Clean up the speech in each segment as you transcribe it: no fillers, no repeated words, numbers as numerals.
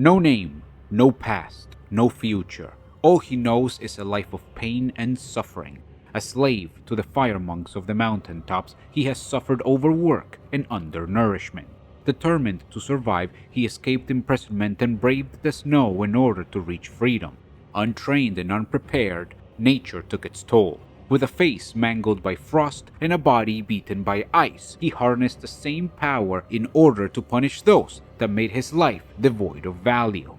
No name, no past, no future. All he knows is a life of pain and suffering. A slave to the fire monks of the mountaintops, he has suffered overwork and undernourishment. Determined to survive, he escaped imprisonment and braved the snow in order to reach freedom. Untrained and unprepared, nature took its toll. With a face mangled by frost and a body beaten by ice, he harnessed the same power in order to punish those that made his life devoid of value.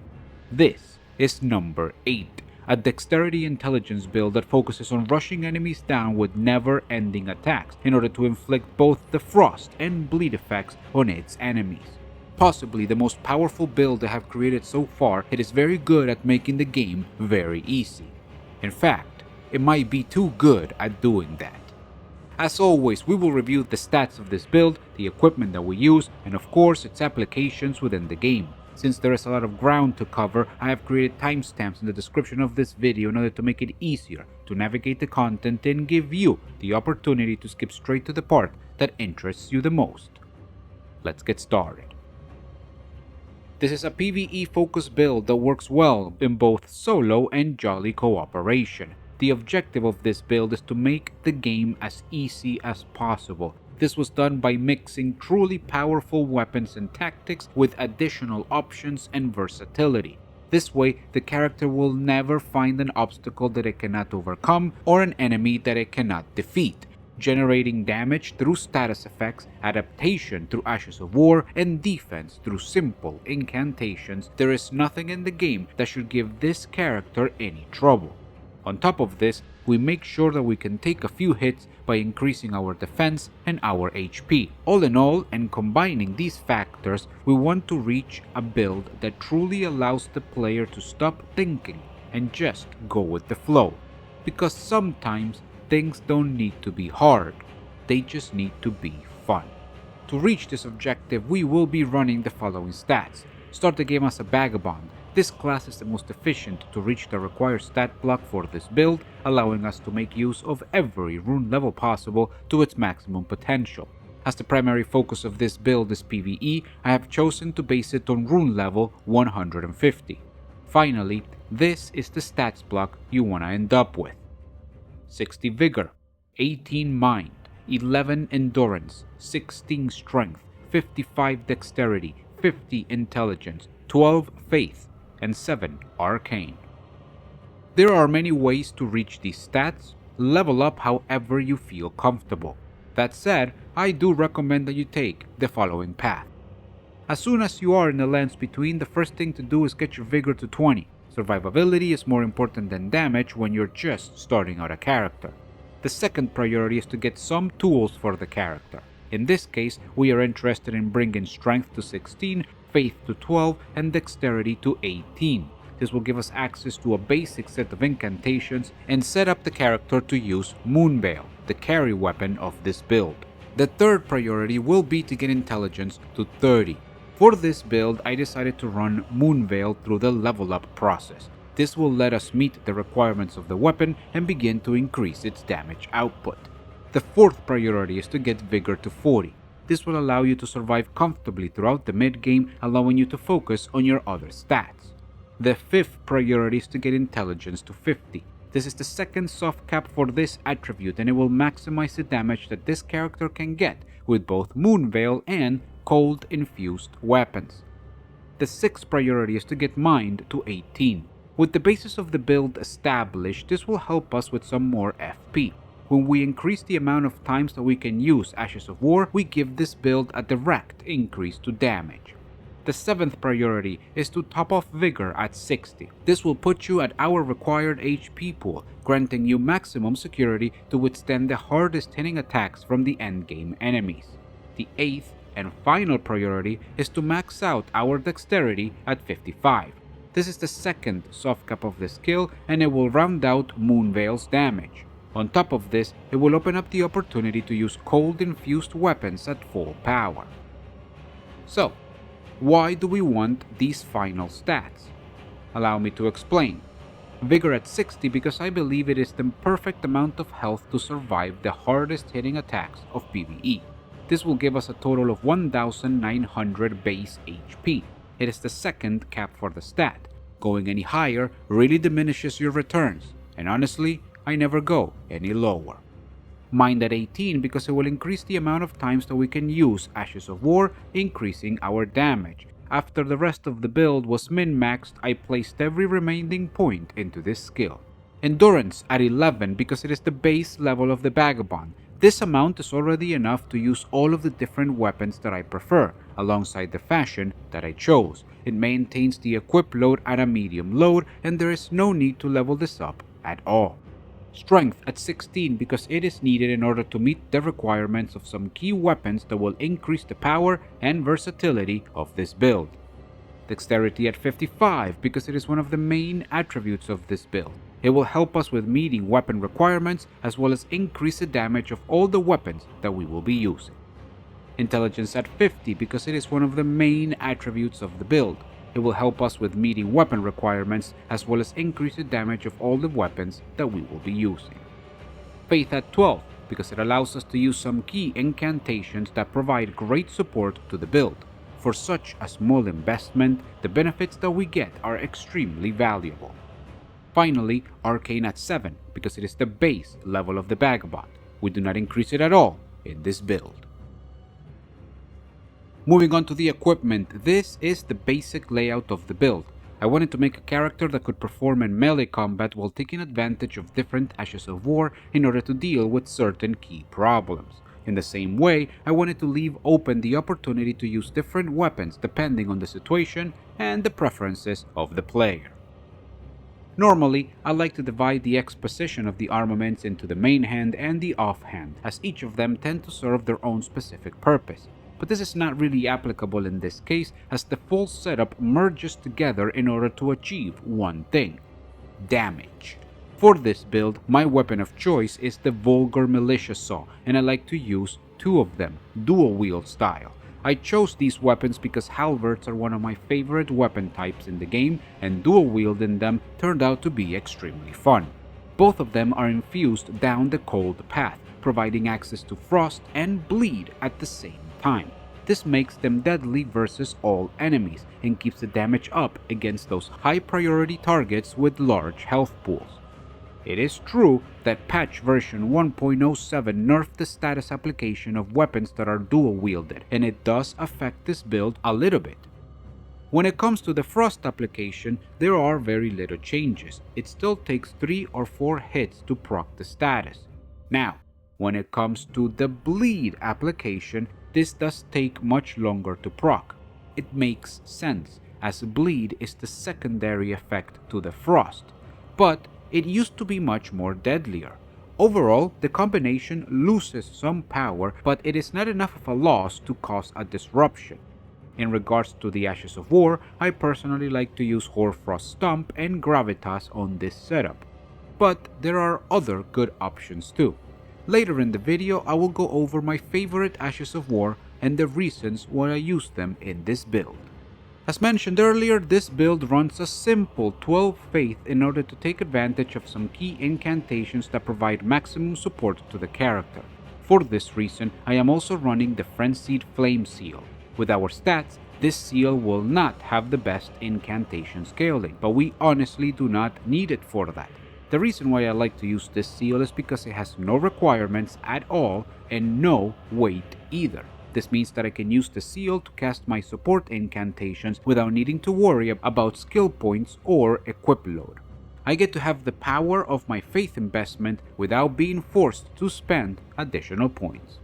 This is number 8, a dexterity intelligence build that focuses on rushing enemies down with never-ending attacks in order to inflict both the frost and bleed effects on its enemies. Possibly the most powerful build I have created so far, it is very good at making the game very easy. In fact, it might be too good at doing that. As always, we will review the stats of this build, the equipment that we use, and of course its applications within the game. Since there is a lot of ground to cover, I have created timestamps in the description of this video in order to make it easier to navigate the content and give you the opportunity to skip straight to the part that interests you the most. Let's get started. This is a PvE focused build that works well in both solo and jolly cooperation. The objective of this build is to make the game as easy as possible. This was done by mixing truly powerful weapons and tactics with additional options and versatility. This way, the character will never find an obstacle that it cannot overcome or an enemy that it cannot defeat, generating damage through status effects, adaptation through Ashes of War, and defense through simple incantations. There is nothing in the game that should give this character any trouble. On top of this, we make sure that we can take a few hits by increasing our defense and our HP. All in all, and combining these factors, we want to reach a build that truly allows the player to stop thinking and just go with the flow. Because sometimes things don't need to be hard, they just need to be fun. To reach this objective, we will be running the following stats. Start the game as a Vagabond. This class is the most efficient to reach the required stat block for this build, allowing us to make use of every rune level possible to its maximum potential. As the primary focus of this build is PvE, I have chosen to base it on rune level 150. Finally, this is the stats block you wanna end up with. 60 Vigor, 18 Mind, 11 Endurance, 16 Strength, 55 Dexterity, 50 Intelligence, 12 Faith, and 7 Arcane. There are many ways to reach these stats. Level up however you feel comfortable. That said, I do recommend that you take the following path. As soon as you are in the lands between, the first thing to do is get your Vigor to 20. Survivability is more important than damage when you're just starting out a character. The second priority is to get some tools for the character. In this case, we are interested in bringing Strength to 16, Faith to 12, and Dexterity to 18. This will give us access to a basic set of incantations and set up the character to use Moonveil, the carry weapon of this build. The third priority will be to get Intelligence to 30. For this build, I decided to run Moonveil through the level up process. This will let us meet the requirements of the weapon and begin to increase its damage output. The fourth priority is to get Vigor to 40. This will allow you to survive comfortably throughout the mid-game, allowing you to focus on your other stats. The fifth priority is to get Intelligence to 50. This is the second soft cap for this attribute, and it will maximize the damage that this character can get with both Moonveil and cold-infused weapons. The sixth priority is to get Mind to 18. With the basis of the build established, this will help us with some more FP. When we increase the amount of times that we can use Ashes of War, we give this build a direct increase to damage. The seventh priority is to top off Vigor at 60. This will put you at our required HP pool, granting you maximum security to withstand the hardest hitting attacks from the endgame enemies. The eighth and final priority is to max out our Dexterity at 55. This is the second soft cap of the skill, and it will round out Moonveil's damage. On top of this, it will open up the opportunity to use cold-infused weapons at full power. So, why do we want these final stats? Allow me to explain. Vigor at 60 because I believe it is the perfect amount of health to survive the hardest hitting attacks of PvE. This will give us a total of 1900 base HP. it is the second cap for the stat. Going any higher really diminishes your returns, and honestly, I never go any lower. Mind at 18 because it will increase the amount of times that we can use Ashes of War, increasing our damage. After the rest of the build was min-maxed, I placed every remaining point into this skill. Endurance at 11 because it is the base level of the Vagabond. This amount is already enough to use all of the different weapons that I prefer, alongside the fashion that I chose. It maintains the equip load at a medium load, and there is no need to level this up at all. Strength at 16 because it is needed in order to meet the requirements of some key weapons that will increase the power and versatility of this build. Dexterity at 55 because it is one of the main attributes of this build. It will help us with meeting weapon requirements as well as increase the damage of all the weapons that we will be using. Intelligence at 50 because it is one of the main attributes of the build. It will help us with meeting weapon requirements as well as increase the damage of all the weapons that we will be using. Faith at 12 because it allows us to use some key incantations that provide great support to the build. For such a small investment, the benefits that we get are extremely valuable. Finally, Arcane at 7 because it is the base level of the Vagabond. We do not increase it at all in this build. Moving on to the equipment, this is the basic layout of the build. I wanted to make a character that could perform in melee combat while taking advantage of different Ashes of War in order to deal with certain key problems. In the same way, I wanted to leave open the opportunity to use different weapons depending on the situation and the preferences of the player. Normally, I like to divide the exposition of the armaments into the main hand and the offhand, as each of them tend to serve their own specific purpose. But this is not really applicable in this case, as the full setup merges together in order to achieve one thing: damage. For this build, my weapon of choice is the Vulgar Militia Saw, and I like to use two of them, dual wield style. I chose these weapons because halberds are one of my favorite weapon types in the game, and dual wielding them turned out to be extremely fun. Both of them are infused down the cold path, providing access to frost and bleed at the same time. This makes them deadly versus all enemies, and keeps the damage up against those high priority targets with large health pools. It is true that patch version 1.07 nerfed the status application of weapons that are dual wielded, and it does affect this build a little bit. When it comes to the frost application, there are very little changes. It still takes 3 or 4 hits to proc the status. Now, when it comes to the bleed application, this does take much longer to proc. It makes sense, as bleed is the secondary effect to the frost, but it used to be much more deadlier. Overall, the combination loses some power, but it is not enough of a loss to cause a disruption. In regards to the Ashes of War, I personally like to use Hoarfrost Stomp and Gravitas on this setup, but there are other good options too. Later in the video, I will go over my favorite Ashes of War and the reasons why I use them in this build. As mentioned earlier, this build runs a simple 12 faith in order to take advantage of some key incantations that provide maximum support to the character. For this reason, I am also running the Frenzied Flame Seal. With our stats, this seal will not have the best incantation scaling, but we honestly do not need it for that. The reason why I like to use this seal is because it has no requirements at all and no weight either. This means that I can use the seal to cast my support incantations without needing to worry about skill points or equip load. I get to have the power of my faith investment without being forced to spend additional points.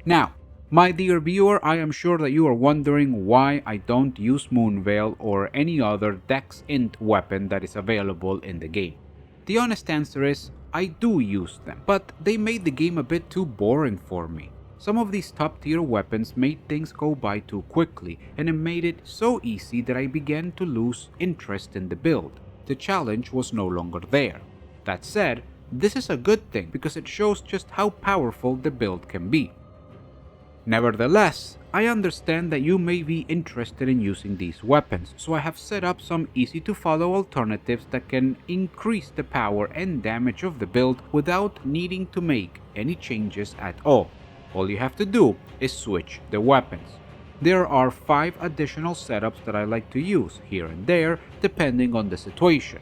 Now, my dear viewer, I am sure that you are wondering why I don't use Moonveil or any other Dex Int weapon that is available in the game. The honest answer is, I do use them, but they made the game a bit too boring for me. Some of these top tier weapons made things go by too quickly, and it made it so easy that I began to lose interest in the build. The challenge was no longer there. That said, this is a good thing because it shows just how powerful the build can be. Nevertheless, I understand that you may be interested in using these weapons, so I have set up some easy to follow alternatives that can increase the power and damage of the build without needing to make any changes at all. All you have to do is switch the weapons. There are 5 additional setups that I like to use here and there depending on the situation.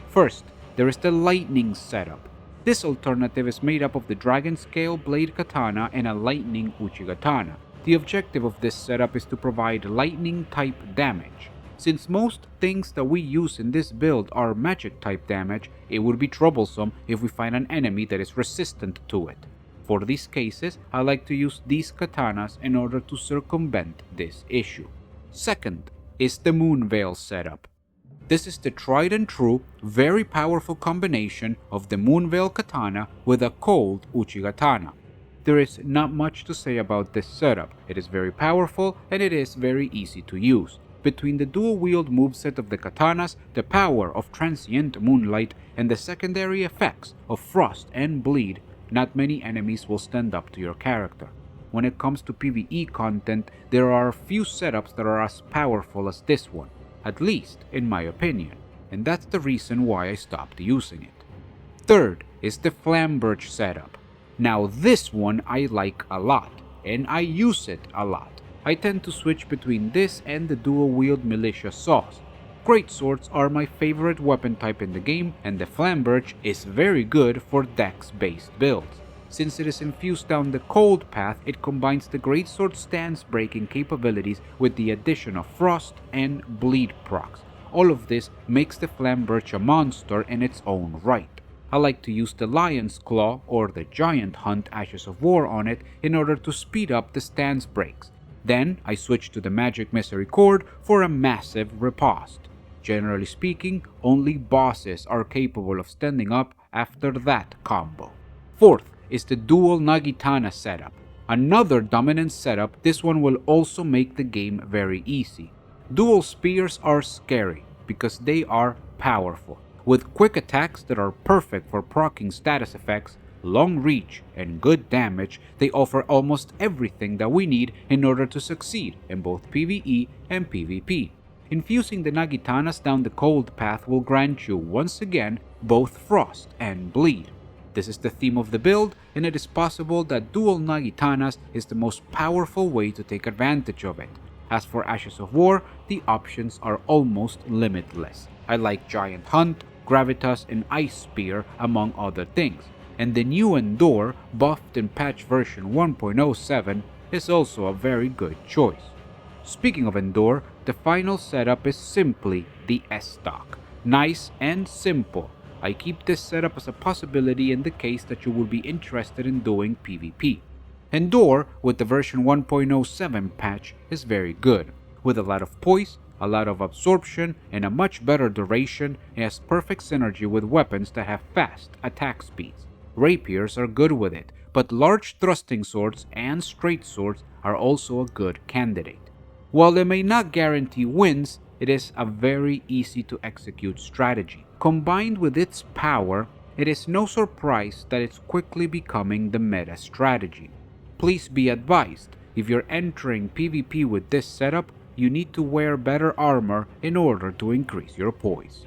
First, there is the lightning setup. This alternative is made up of the Dragon Scale Blade Katana and a Lightning Uchigatana. The objective of this setup is to provide lightning type damage. Since most things that we use in this build are magic type damage, it would be troublesome if we find an enemy that is resistant to it. For these cases, I like to use these katanas in order to circumvent this issue. Second is the Moonveil setup. This is the tried and true, very powerful combination of the Moonveil Katana with a cold Uchigatana. There is not much to say about this setup. It is very powerful and it is very easy to use. Between the dual-wield moveset of the katanas, the power of Transient Moonlight, and the secondary effects of Frost and Bleed, not many enemies will stand up to your character. When it comes to PvE content, there are few setups that are as powerful as this one, at least in my opinion, and that's the reason why I stopped using it. Third is the Flamberge setup. Now this one I like a lot, and I use it a lot. I tend to switch between this and the dual-wield Militia Saws. Greatswords are my favorite weapon type in the game, and the Flamberge is very good for dex-based builds. Since it is infused down the cold path, it combines the Greatsword stance breaking capabilities with the addition of Frost and Bleed procs. All of this makes the Flamberge a monster in its own right. I like to use the Lion's Claw or the Giant Hunt Ashes of War on it in order to speed up the stance breaks. Then I switch to the Magic Misericord for a massive riposte. Generally speaking, only bosses are capable of standing up after that combo. Fourth is the Dual Nagitana setup. Another dominant setup, this one will also make the game very easy. Dual Spears are scary because they are powerful. With quick attacks that are perfect for proccing status effects, long reach, and good damage, they offer almost everything that we need in order to succeed in both PvE and PvP. Infusing the Nagitanas down the cold path will grant you, once again, both Frost and Bleed. This is the theme of the build, and it is possible that dual Nagitanas is the most powerful way to take advantage of it. As for Ashes of War, the options are almost limitless. I like Giant Hunt, Gravitas, and Ice Spear, among other things. And the new Endure, buffed in patch version 1.07, is also a very good choice. Speaking of Endure, the final setup is simply the S-Stock. Nice and simple. I keep this setup as a possibility in the case that you will be interested in doing PvP. Endure, with the version 1.07 patch, is very good. With a lot of poise, a lot of absorption, and a much better duration, it has perfect synergy with weapons that have fast attack speeds. Rapiers are good with it, but large thrusting swords and straight swords are also a good candidate. While they may not guarantee wins, it is a very easy to execute strategy. Combined with its power, it is no surprise that it's quickly becoming the meta strategy. Please be advised, if you're entering PvP with this setup, you need to wear better armor in order to increase your poise.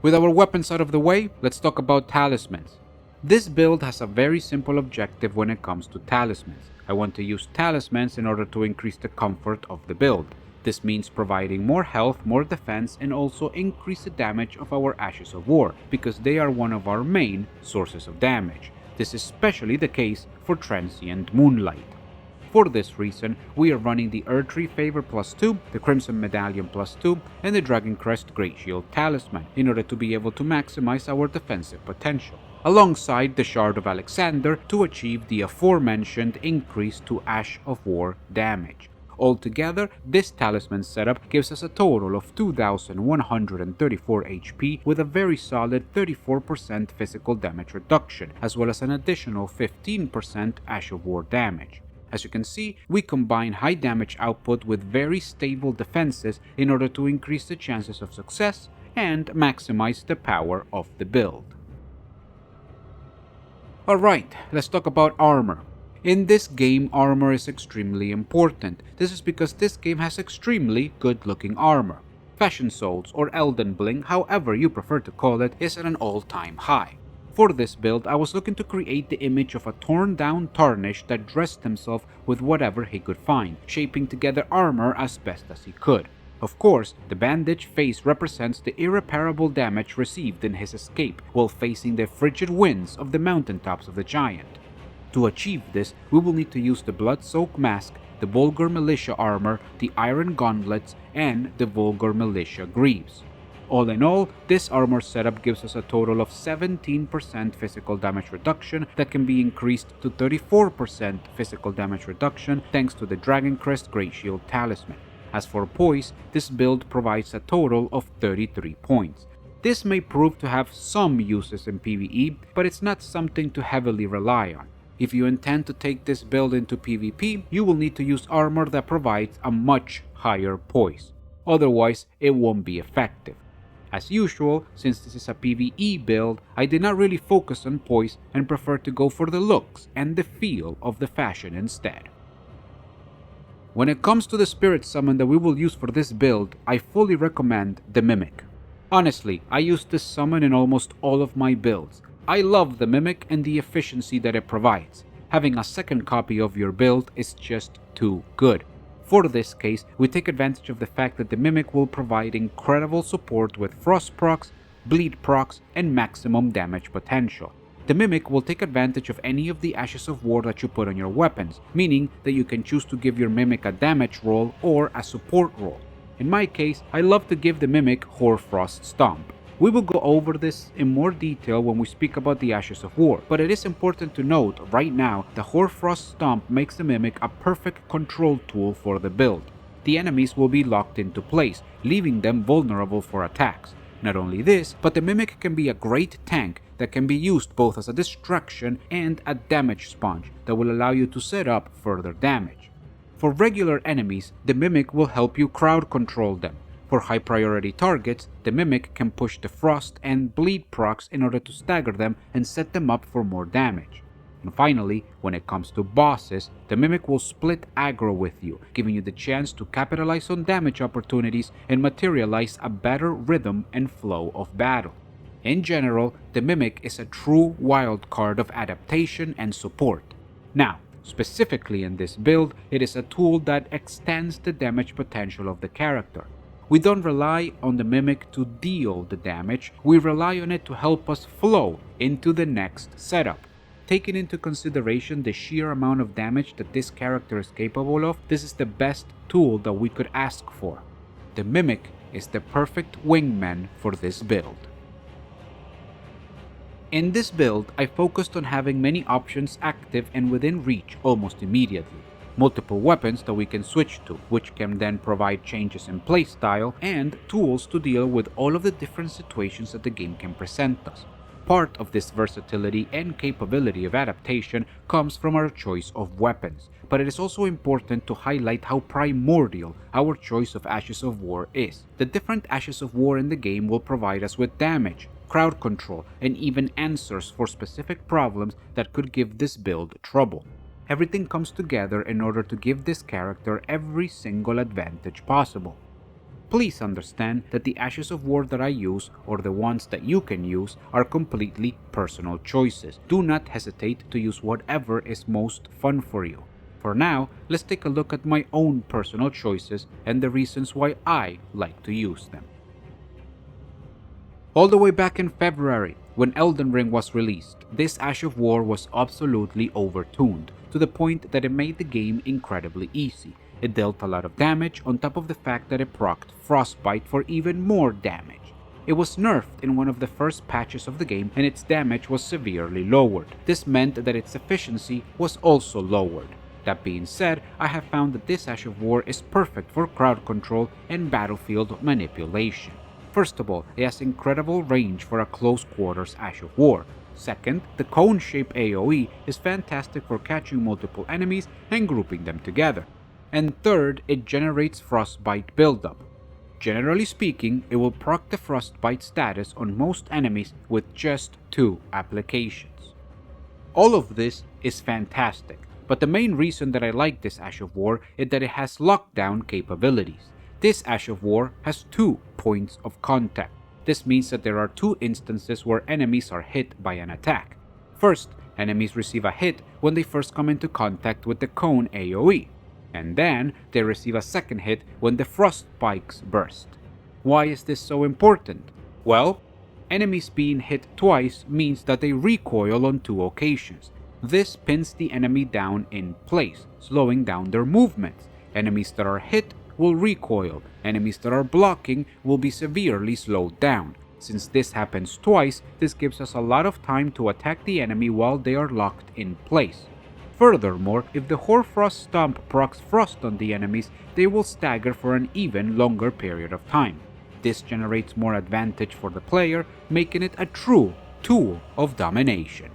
With our weapons out of the way, let's talk about Talismans. This build has a very simple objective when it comes to Talismans. I want to use Talismans in order to increase the comfort of the build. This means providing more health, more defense, and also increase the damage of our Ashes of War, because they are one of our main sources of damage. This is especially the case for Transient Moonlight. For this reason, we are running the Erdtree Favor +2, the Crimson Medallion +2, and the Dragon Crest Great Shield Talisman in order to be able to maximize our defensive potential, alongside the Shard of Alexander to achieve the aforementioned increase to Ash of War damage. Altogether, this talisman setup gives us a total of 2134 HP with a very solid 34% physical damage reduction, as well as an additional 15% Ash of War damage. As you can see, we combine high damage output with very stable defenses in order to increase the chances of success and maximize the power of the build. Alright, let's talk about armor. In this game, armor is extremely important. This is because this game has extremely good looking armor. Fashion Souls or Elden Bling, however you prefer to call it, is at an all-time high. For this build, I was looking to create the image of a torn down Tarnish that dressed himself with whatever he could find, shaping together armor as best as he could. Of course, the bandaged face represents the irreparable damage received in his escape while facing the frigid winds of the mountaintops of the giant. To achieve this, we will need to use the blood-soaked mask, the Vulgar Militia armor, the iron gauntlets, and the Vulgar Militia greaves. All in all, this armor setup gives us a total of 17% physical damage reduction that can be increased to 34% physical damage reduction thanks to the Dragon Crest Great Shield Talisman. As for poise, this build provides a total of 33 points. This may prove to have some uses in PvE, but it's not something to heavily rely on. If you intend to take this build into PvP, you will need to use armor that provides a much higher poise. Otherwise, it won't be effective. As usual, since this is a PvE build, I did not really focus on poise and prefer to go for the looks and the feel of the fashion instead. When it comes to the spirit summon that we will use for this build, I fully recommend the Mimic. Honestly, I use this summon in almost all of my builds. I love the Mimic and the efficiency that it provides. Having a second copy of your build is just too good. For this case, we take advantage of the fact that the Mimic will provide incredible support with Frost procs, Bleed procs, and maximum damage potential. The Mimic will take advantage of any of the Ashes of War that you put on your weapons, meaning that you can choose to give your Mimic a damage roll or a support roll. In my case, I love to give the Mimic Hoarfrost Stomp. We will go over this in more detail when we speak about the Ashes of War, but it is important to note right now the Hoarfrost Stomp makes the Mimic a perfect control tool for the build. The enemies will be locked into place, leaving them vulnerable for attacks. Not only this, but the Mimic can be a great tank that can be used both as a distraction and a damage sponge that will allow you to set up further damage. For regular enemies, the Mimic will help you crowd control them. For high priority targets, the Mimic can push the Frost and Bleed procs in order to stagger them and set them up for more damage. And finally, when it comes to bosses, the Mimic will split aggro with you, giving you the chance to capitalize on damage opportunities and materialize a better rhythm and flow of battle. In general, the Mimic is a true wild card of adaptation and support. Now, specifically in this build, it is a tool that extends the damage potential of the character. We don't rely on the Mimic to deal the damage, we rely on it to help us flow into the next setup. Taking into consideration the sheer amount of damage that this character is capable of, this is the best tool that we could ask for. The Mimic is the perfect wingman for this build. In this build, I focused on having many options active and within reach almost immediately. Multiple weapons that we can switch to, which can then provide changes in playstyle, and tools to deal with all of the different situations that the game can present us. Part of this versatility and capability of adaptation comes from our choice of weapons, but it is also important to highlight how primordial our choice of Ashes of War is. The different Ashes of War in the game will provide us with damage, crowd control, and even answers for specific problems that could give this build trouble. Everything comes together in order to give this character every single advantage possible. Please understand that the Ashes of War that I use, or the ones that you can use, are completely personal choices. Do not hesitate to use whatever is most fun for you. For now, let's take a look at my own personal choices and the reasons why I like to use them. All the way back in February, when Elden Ring was released, this Ash of War was absolutely overtuned, to the point that it made the game incredibly easy. It dealt a lot of damage on top of the fact that it procced Frostbite for even more damage. It was nerfed in one of the first patches of the game and its damage was severely lowered. This meant that its efficiency was also lowered. That being said, I have found that this Ash of War is perfect for crowd control and battlefield manipulation. First of all, it has incredible range for a close quarters Ash of War. Second, the cone-shaped AoE is fantastic for catching multiple enemies and grouping them together. And third, it generates Frostbite buildup. Generally speaking, it will proc the Frostbite status on most enemies with just 2 applications. All of this is fantastic, but the main reason that I like this Ash of War is that it has lockdown capabilities. This Ash of War has 2 points of contact. This means that there are two instances where enemies are hit by an attack. First, enemies receive a hit when they first come into contact with the cone AoE, and then they receive a second hit when the frost spikes burst. Why is this so important? Well, enemies being hit twice means that they recoil on two occasions. This pins the enemy down in place, slowing down their movements. Enemies that are hit will recoil. Enemies that are blocking will be severely slowed down. Since this happens twice, this gives us a lot of time to attack the enemy while they are locked in place. Furthermore, if the Hoarfrost Stomp procs frost on the enemies, they will stagger for an even longer period of time. This generates more advantage for the player, making it a true tool of domination.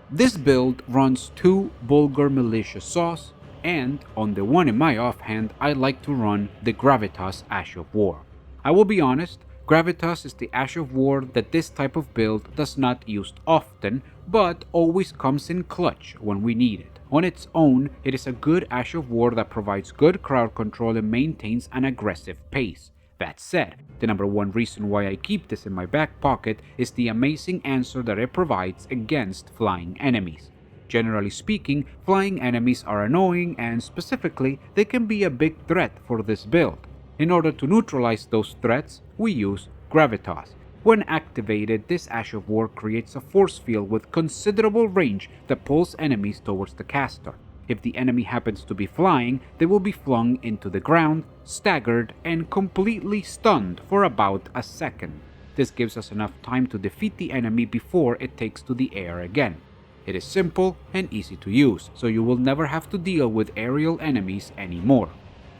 This build runs 2 Bulgur Militia Saws, and on the one in my offhand, I like to run the Gravitas Ash of War. I will be honest, Gravitas is the Ash of War that this type of build does not use often, but always comes in clutch when we need it. On its own, it is a good Ash of War that provides good crowd control and maintains an aggressive pace. That said, the number one reason why I keep this in my back pocket is the amazing answer that it provides against flying enemies. Generally speaking, flying enemies are annoying and specifically, they can be a big threat for this build. In order to neutralize those threats, we use Gravitas. When activated, this Ash of War creates a force field with considerable range that pulls enemies towards the caster. If the enemy happens to be flying, they will be flung into the ground, staggered, and completely stunned for about a second. This gives us enough time to defeat the enemy before it takes to the air again. It is simple and easy to use, so you will never have to deal with aerial enemies anymore.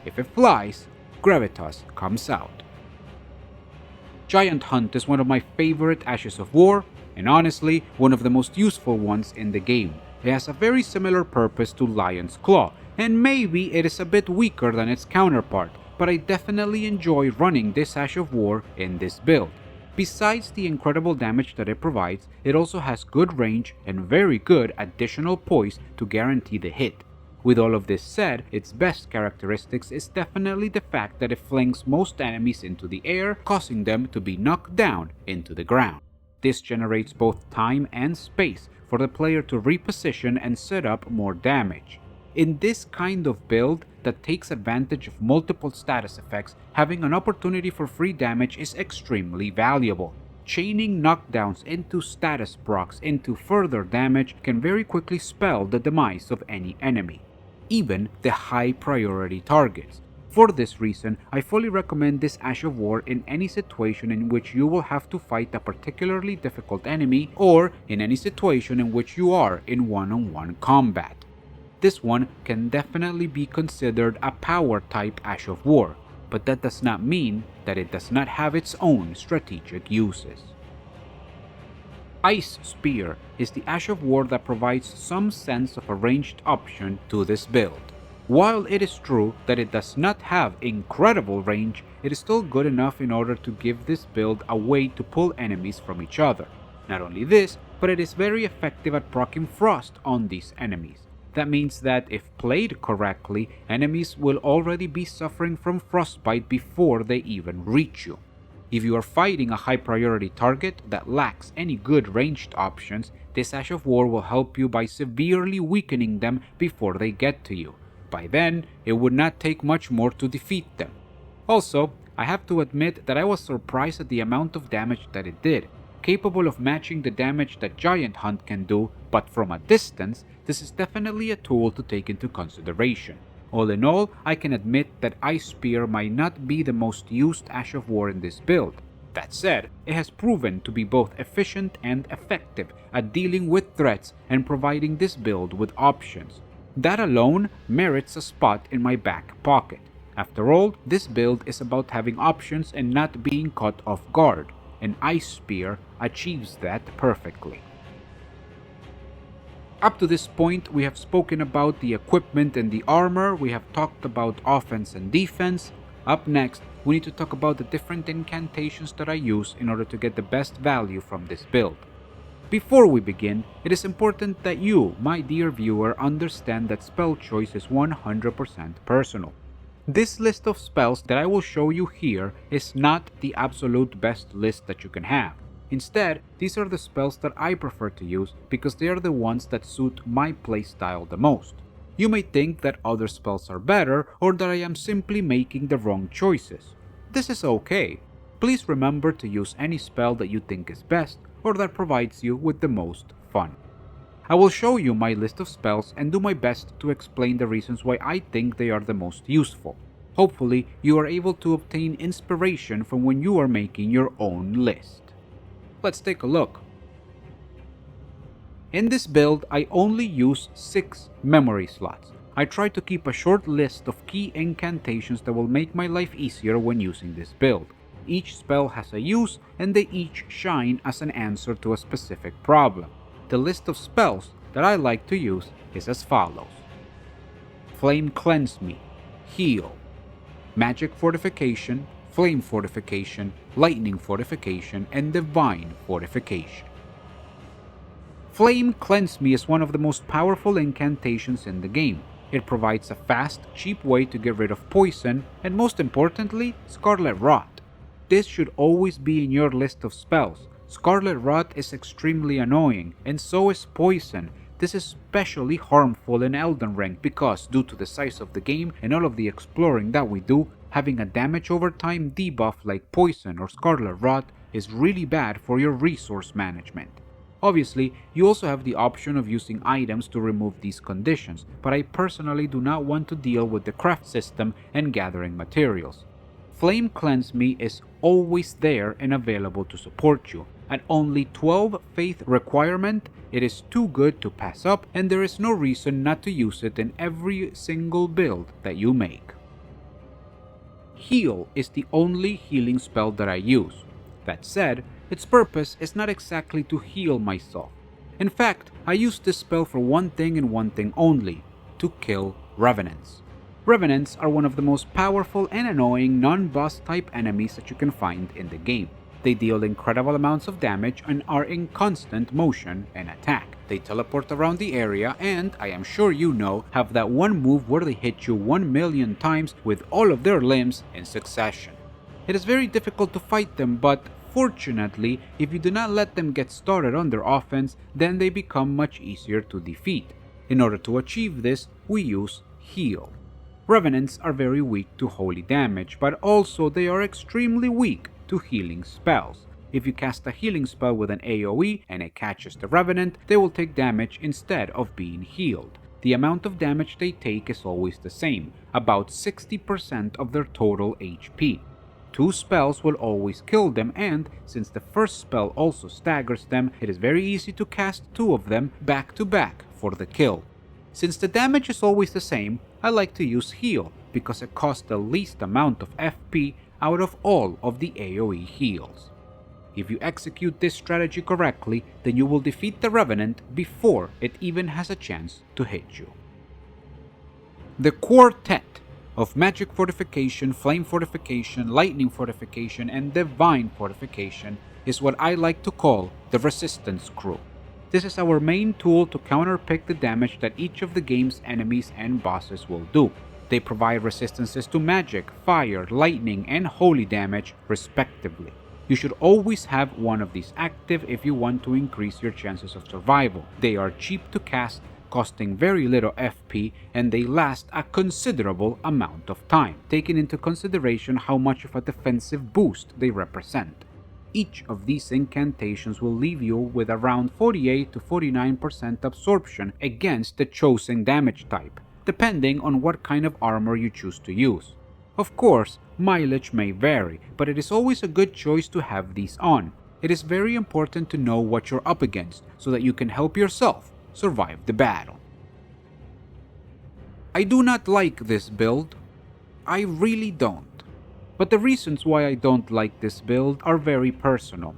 If it flies, Gravitas comes out. Giant Hunt is one of my favorite Ashes of War, and honestly, one of the most useful ones in the game. It has a very similar purpose to Lion's Claw, and maybe it is a bit weaker than its counterpart, but I definitely enjoy running this Ash of War in this build. Besides the incredible damage that it provides, it also has good range and very good additional poise to guarantee the hit. With all of this said, its best characteristics is definitely the fact that it flings most enemies into the air, causing them to be knocked down into the ground. This generates both time and space for the player to reposition and set up more damage. In this kind of build that takes advantage of multiple status effects, having an opportunity for free damage is extremely valuable. Chaining knockdowns into status procs into further damage can very quickly spell the demise of any enemy, even the high priority targets. For this reason, I fully recommend this Ash of War in any situation in which you will have to fight a particularly difficult enemy or in any situation in which you are in one-on-one combat. This one can definitely be considered a power type Ash of War, but that does not mean that it does not have its own strategic uses. Ice Spear is the Ash of War that provides some sense of a ranged option to this build. While it is true that it does not have incredible range, it is still good enough in order to give this build a way to pull enemies from each other. Not only this, but it is very effective at proccing frost on these enemies. That means that if played correctly, enemies will already be suffering from frostbite before they even reach you. If you are fighting a high priority target that lacks any good ranged options, this Ash of War will help you by severely weakening them before they get to you. By then, it would not take much more to defeat them. Also, I have to admit that I was surprised at the amount of damage that it did. Capable of matching the damage that Giant Hunt can do, but from a distance, this is definitely a tool to take into consideration. All in all, I can admit that Ice Spear might not be the most used Ash of War in this build. That said, it has proven to be both efficient and effective at dealing with threats and providing this build with options. That alone merits a spot in my back pocket. After all, this build is about having options and not being caught off guard, and Ice Spear achieves that perfectly. Up to this point, we have spoken about the equipment and the armor, we have talked about offense and defense. Up next, we need to talk about the different incantations that I use in order to get the best value from this build. Before we begin, it is important that you, my dear viewer, understand that spell choice is 100% personal. This list of spells that I will show you here is not the absolute best list that you can have. Instead, these are the spells that I prefer to use because they are the ones that suit my playstyle the most. You may think that other spells are better or that I am simply making the wrong choices. This is okay. Please remember to use any spell that you think is best or that provides you with the most fun. I will show you my list of spells and do my best to explain the reasons why I think they are the most useful. Hopefully, you are able to obtain inspiration from when you are making your own list. Let's take a look. In this build, I only use 6 memory slots. I try to keep a short list of key incantations that will make my life easier when using this build. Each spell has a use, and they each shine as an answer to a specific problem. The list of spells that I like to use is as follows: Flame Cleanse Me, Heal, Magic Fortification, Flame Fortification, Lightning Fortification, and Divine Fortification. Flame Cleanse Me is one of the most powerful incantations in the game. It provides a fast, cheap way to get rid of poison, and most importantly, Scarlet Rot. This should always be in your list of spells. Scarlet Rot is extremely annoying, and so is poison. This is especially harmful in Elden Ring because, due to the size of the game and all of the exploring that we do, having a damage over time debuff like poison or Scarlet Rot is really bad for your resource management. Obviously, you also have the option of using items to remove these conditions, but I personally do not want to deal with the craft system and gathering materials. Flame Cleanse Me is always there and available to support you. At only 12 faith requirement, it is too good to pass up, and there is no reason not to use it in every single build that you make. Heal is the only healing spell that I use. That said, its purpose is not exactly to heal myself. In fact, I use this spell for one thing and one thing only: to kill revenants. Revenants are one of the most powerful and annoying non-boss type enemies that you can find in the game. They deal incredible amounts of damage and are in constant motion and attack. They teleport around the area and, I am sure you know, have that one move where they hit you 1,000,000 times with all of their limbs in succession. It is very difficult to fight them, but fortunately, if you do not let them get started on their offense, then they become much easier to defeat. In order to achieve this, we use Heal. Revenants are very weak to holy damage, but also they are extremely weak to healing spells. If you cast a healing spell with an AoE and it catches the Revenant, they will take damage instead of being healed. The amount of damage they take is always the same, about 60% of their total HP. 2 spells will always kill them, and since the first spell also staggers them, it is very easy to cast 2 of them back to back for the kill. Since the damage is always the same, I like to use Heal because it costs the least amount of FP out of all of the AoE heals. If you execute this strategy correctly, then you will defeat the Revenant before it even has a chance to hit you. The quartet of Magic Fortification, Flame Fortification, Lightning Fortification, and Divine Fortification is what I like to call the Resistance Crew. This is our main tool to counterpick the damage that each of the game's enemies and bosses will do. They provide resistances to magic, fire, lightning, and holy damage, respectively. You should always have one of these active if you want to increase your chances of survival. They are cheap to cast, costing very little FP, and they last a considerable amount of time, taking into consideration how much of a defensive boost they represent. Each of these incantations will leave you with around 48 to 49% absorption against the chosen damage type, depending on what kind of armor you choose to use. Of course, mileage may vary, but it is always a good choice to have these on. It is very important to know what you're up against so that you can help yourself survive the battle. I do not like this build. I really don't. But the reasons why I don't like this build are very personal.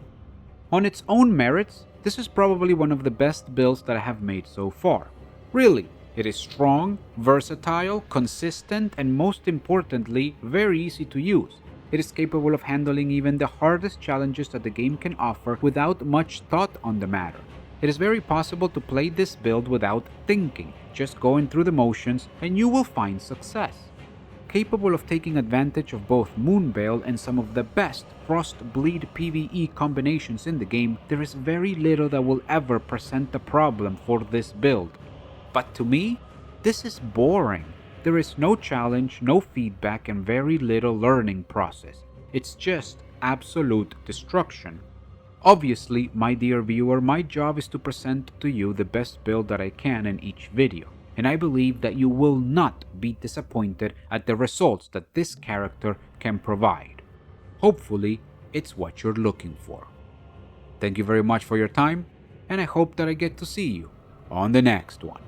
On its own merits, this is probably one of the best builds that I have made so far. Really, it is strong, versatile, consistent, and most importantly, very easy to use. It is capable of handling even the hardest challenges that the game can offer without much thought on the matter. It is very possible to play this build without thinking, just going through the motions, and you will find success. capable of taking advantage of both Moonveil and some of the best Frostbleed PvE combinations in the game, there is very little that will ever present a problem for this build. But to me, this is boring. There is no challenge, no feedback, and very little learning process. It's just absolute destruction. Obviously, my dear viewer, my job is to present to you the best build that I can in each video, and I believe that you will not be disappointed at the results that this character can provide. Hopefully, it's what you're looking for. Thank you very much for your time, and I hope that I get to see you on the next one.